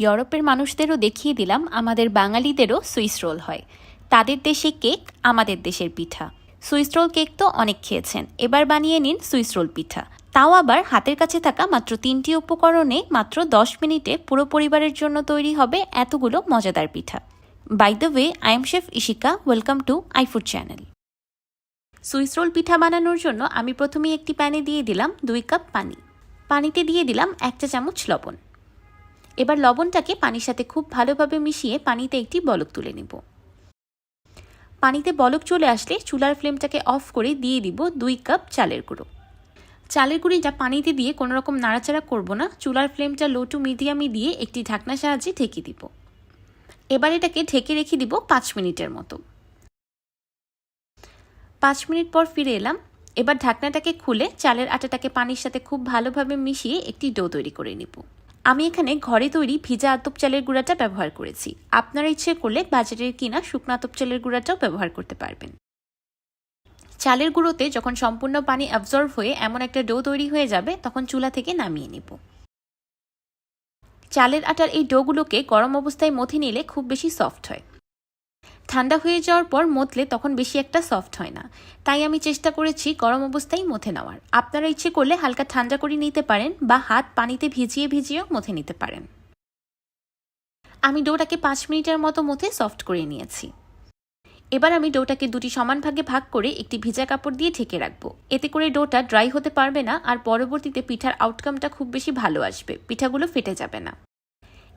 ইউরোপের মানুষদেরও দেখিয়ে দিলাম আমাদের বাঙালিদেরও সুইস রোল হয়। তাদের দেশে কেক, আমাদের দেশের পিঠা। সুইস রোল কেক তো অনেক খেয়েছেন, এবার বানিয়ে নিন সুইস রোল পিঠা। তাও আবার হাতের কাছে থাকা মাত্র 3টি উপকরণে মাত্র 10 মিনিটে পুরো পরিবারের জন্য তৈরি হবে এতগুলো মজাদার পিঠা। By the way, I am chef Ishika, welcome to iFood channel. Swiss roll পিঠা বানানোর জন্য আমি প্রথমেই একটি প্যানে দিয়ে দিলাম 2 কাপ পানি। পানিতে দিয়ে দিলাম 1 চা চামচ লবণ। এবার লবণটাকে পানির সাথে খুব ভালোভাবে মিশিয়ে পানিতে একটি বলক তুলে নেব। পানিতে বলক চলে আসলে চুলার ফ্লেমটাকে অফ করে দিয়ে দিব 2 কাপ চালের গুঁড়ো। চালের গুঁড়িটা পানিতে দিয়ে কোনো রকম নাড়াচাড়া করব না, চুলার ফ্লেমটা লো টু মিডিয়ামে দিয়ে একটি ঢাকনার সাহায্যে ঢেকে দিব। এবার এটাকে ঢেকে রেখে দিব 5 মিনিটের মতো। 5 মিনিট পর ফিরে এলাম। এবার ঢাকনাটাকে খুলে চালের আটাটাকে পানির সাথে খুব ভালোভাবে মিশিয়ে একটি ডো তৈরি করে নিব। আমি এখানে ঘরে তৈরি ভিজা আতপ চালের গুঁড়াটা ব্যবহার করেছি। আপনারা ইচ্ছে করলে বাজারের কিনা শুকনো আতপ চালের গুঁড়াটাও ব্যবহার করতে পারবেন। চালের গুঁড়োতে যখন সম্পূর্ণ পানি অ্যাবজর্ব হয়ে এমন একটা ডো তৈরি হয়ে যাবে, তখন চুলা থেকে নামিয়ে নিব। চালের আটার এই ডোগুলোকে গরম অবস্থায় মথে নিলে খুব বেশি সফট হয়। ঠান্ডা হয়ে যাওয়ার পর মথলে তখন বেশি একটা সফট হয় না, তাই আমি চেষ্টা করেছি গরম অবস্থায় মথে নেওয়ার। আপনারা ইচ্ছে করলে হালকা ঠান্ডা করে নিতে পারেন বা হাত পানিতে ভিজিয়েও মথে নিতে পারেন। আমি ডোটাকে 5 মিনিটের মতো মথে সফট করে নিয়েছি। এবার আমি ডোটাকে 2টি সমান ভাগে ভাগ করে একটি ভিজা কাপড় দিয়ে ঢেকে রাখবো। এতে করে ডোটা ড্রাই হতে পারবে না, আর পরবর্তীতে পিঠার আউটকামটা খুব বেশি ভালো আসবে, পিঠাগুলো ফেটে যাবে না।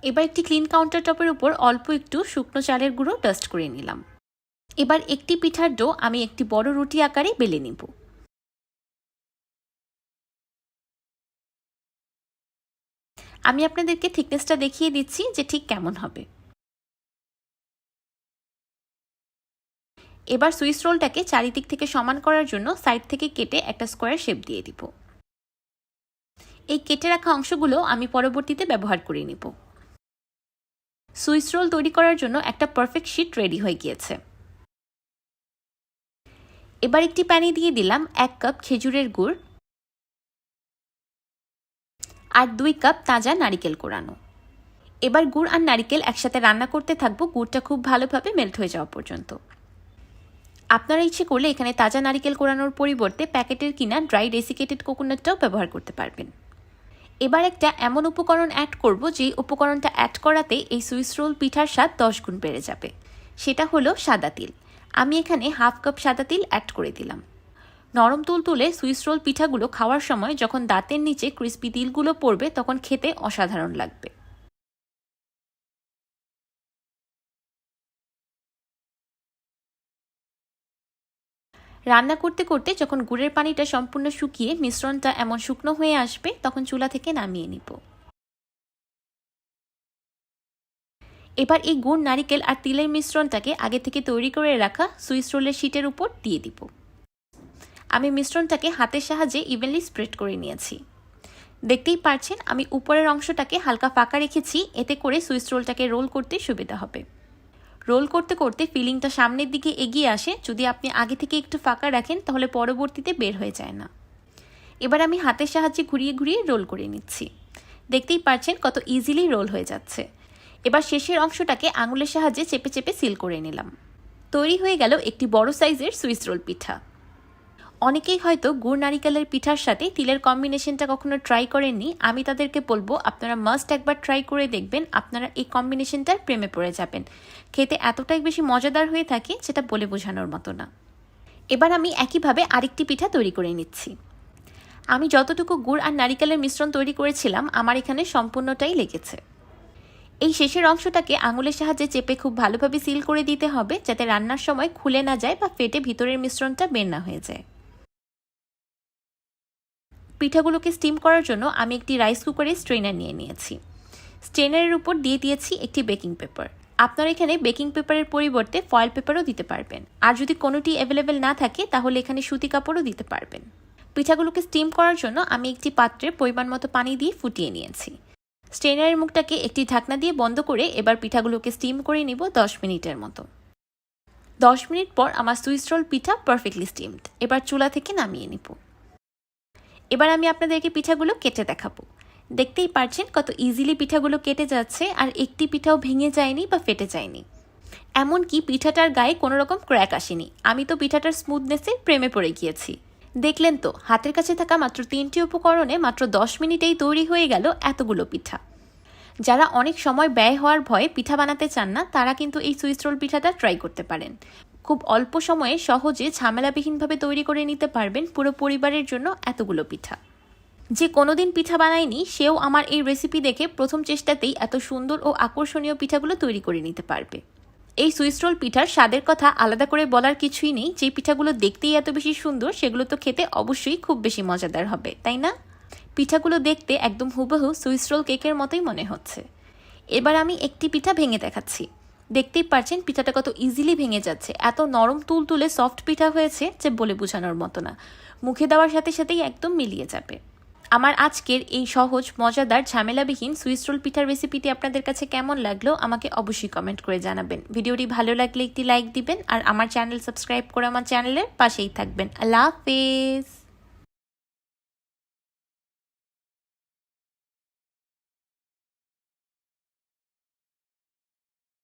এবার একটি ক্লিন কাউন্টার টপের উপর অল্প একটু শুকনো চালের গুঁড়ো ডাস্ট করে নিলাম। এবার একটি পিঠার ডো আমি একটি বড় রুটি আকারে বেলে নিব। আমি আপনাদেরকে থিকনেসটা দেখিয়ে দিচ্ছি যে ঠিক কেমন হবে। এবার সুইস রোলটাকে চারিদিক থেকে সমান করার জন্য সাইড থেকে কেটে একটা স্কোয়ার শেপ দিয়ে দিব। এই কেটে রাখা অংশগুলো আমি পরবর্তীতে ব্যবহার করে নিব। সুইস রোল তৈরি করার জন্য একটা পারফেক্ট শীট রেডি হয়ে গিয়েছে। এবার একটি প্যানে দিয়ে দিলাম 1 কাপ খেজুরের গুড় আর 2 কাপ তাজা নারিকেল কোড়ানো। এবার গুড় আর নারিকেল একসাথে রান্না করতে থাকবো, গুড়টা খুব ভালোভাবে মেল্ট হয়ে যাওয়া পর্যন্ত। আপনারা ইচ্ছে করলে এখানে তাজা নারিকেল কোড়ানোর পরিবর্তে প্যাকেটের কিনা ড্রাই ডেসিকেটেড কোকোনাটটাও ব্যবহার করতে পারবেন। এবার একটা এমন উপকরণ অ্যাড করব যেই উপকরণটা অ্যাড করাতে এই সুইস রোল পিঠার স্বাদ 10 গুণ বেড়ে যাবে। সেটা হলো সাদা তিল। আমি এখানে হাফ কাপ সাদা তিল অ্যাড করে দিলাম। নরম তুলতুলে সুইস রোল পিঠাগুলো খাওয়ার সময় যখন দাঁতের নিচে ক্রিস্পি তিলগুলো পড়বে, তখন খেতে অসাধারণ লাগবে। রান্না করতে করতে যখন গুড়ের পানিটা সম্পূর্ণ শুকিয়ে মিশ্রণটা এমন শুকনো হয়ে আসবে, তখন চুলা থেকে নামিয়ে নিব। এবার এই গুড়, নারিকেল আর তিলের মিশ্রণটাকে আগে থেকে তৈরি করে রাখা সুইস রোলের শীটের উপর দিয়ে দিব। আমি মিশ্রণটাকে হাতের সাহায্যে ইভেনলি স্প্রেড করে নিয়েছি। দেখতেই পারছেন আমি উপরের অংশটাকে হালকা ফাঁকা রেখেছি, এতে করে সুইস রোলটাকে রোল করতে সুবিধা হবে। রোল করতে করতে ফিলিংটা সামনের দিকে এগিয়ে আসে। যদি আপনি আগে থেকে একটু ফাঁকা রাখেন তাহলে পরবর্তীতে বের হয়ে যায় না। এবার আমি হাতের সাহায্যে ঘুরিয়ে ঘুরিয়ে রোল করে নিচ্ছি। দেখতেই পারছেন কত ইজিলি রোল হয়ে যাচ্ছে। এবার শেষের অংশটাকে আঙুলের সাহায্যে চেপে চেপে সিল করে নিলাম। তৈরি হয়ে গেল একটি বড় সাইজের সুইস রোল পিঠা। অনেকেই হয়তো গুড় নারিকেলের পিঠার সাথে তিলের কম্বিনেশনটা কখনো ট্রাই করেননি। আমি তাদেরকে বলবো আপনারা মাস্ট একবার ট্রাই করে দেখবেন, আপনারা এই কম্বিনেশনটার প্রেমে পড়ে যাবেন। খেতে এতটাই বেশি মজাদার হয়ে থাকে যেটা বলে বোঝানোর মতো না। এবার আমি একইভাবে আরেকটি পিঠা তৈরি করে নিচ্ছি। আমি যতটুকু গুড় আর নারিকেলের মিশ্রণ তৈরি করেছিলাম, আমার এখানে সম্পূর্ণটাই লেগেছে। এই শেষের অংশটাকে আঙুলের সাহায্যে চেপে খুব ভালোভাবে সিল করে দিতে হবে, যাতে রান্নার সময় খুলে না যায় বা ফেটে ভিতরের মিশ্রণটা বের না হয়ে যায়। পিঠাগুলোকে স্টিম করার জন্য আমি একটি রাইস কুকারে স্ট্রেনার নিয়ে নিয়েছি। স্ট্রেনারের উপর দিয়ে দিয়েছি একটি বেকিং পেপার। আপনারা এখানে বেকিং পেপারের পরিবর্তে ফয়েল পেপারও দিতে পারবেন, আর যদি কোনোটি অ্যাভেলেবেল না থাকে তাহলে এখানে সুতি কাপড়ও দিতে পারবেন। পিঠাগুলোকে স্টিম করার জন্য আমি একটি পাত্রে পরিমাণ মতো পানি দিয়ে ফুটিয়ে নিয়েছি। স্ট্রেনারের মুখটাকে একটি ঢাকনা দিয়ে বন্ধ করে এবার পিঠাগুলোকে স্টিম করে নিব 10 মিনিটের মতো। 10 মিনিট পর আমার সুইস রোল পিঠা পারফেক্টলি স্টিমড। এবার চুলা থেকে নামিয়ে নিব। এবার আমি আপনাদেরকে পিঠাগুলো কেটে দেখাবো। দেখতেই পারছেন কত ইজিলি পিঠাগুলো কেটে যাচ্ছে, আর একটি পিঠাও ভেঙে যায়নি বা ফেটে যায়নি। এমনকি পিঠাটার গায়ে কোনো রকম ক্র্যাক আসেনি। আমি তো পিঠাটার স্মুথনেসে প্রেমে পড়ে গিয়েছি। দেখলেন তো, হাতের কাছে থাকা মাত্র 3টি উপকরণে মাত্র 10 মিনিটেই তৈরি হয়ে গেল এতগুলো পিঠা। যারা অনেক সময় ব্যয় হওয়ার ভয়ে পিঠা বানাতে চান না, তারা কিন্তু এই সুইস রোল পিঠাটা ট্রাই করতে পারেন। খুব অল্প সময়ে সহজে ঝামেলাবিহীনভাবে তৈরি করে নিতে পারবেন পুরো পরিবারের জন্য এতগুলো পিঠা। যে কোনোদিন পিঠা বানায়নি, সেও আমার এই রেসিপি দেখে প্রথম চেষ্টাতেই এত সুন্দর ও আকর্ষণীয় পিঠাগুলো তৈরি করে নিতে পারবে। এই সুইস রোল পিঠার স্বাদের কথা আলাদা করে বলার কিছুই নেই। যে পিঠাগুলো দেখতেই এত বেশি সুন্দর, সেগুলো তো খেতে অবশ্যই খুব বেশি মজাদার হবে, তাই না? পিঠাগুলো দেখতে একদম হুবহু সুইস রোল কেকের মতোই মনে হচ্ছে। এবার আমি একটি পিঠা ভেঙে দেখাচ্ছি। দেখতেই পারছেন পিঠাটা কত ইজিলি ভেঙে যাচ্ছে। এত নরম তুলতুলে সফট পিঠা হয়েছে যে বলে বোঝানোর মতো না। মুখে দেওয়ার সাথে সাথেই একদম মিলিয়ে যাবে। আমার আজকের এই সহজ, মজাদার, ঝামেলাবিহীন সুইস রোল পিঠার রেসিপিটি আপনাদের কাছে কেমন লাগলো আমাকে অবশ্যই কমেন্ট করে জানাবেন। ভিডিওটি ভালো লাগলে একটি লাইক দিবেন, আর আমার চ্যানেল সাবস্ক্রাইব করে আমার চ্যানেলের পাশেই থাকবেন। আল্লাহ হাফেজ।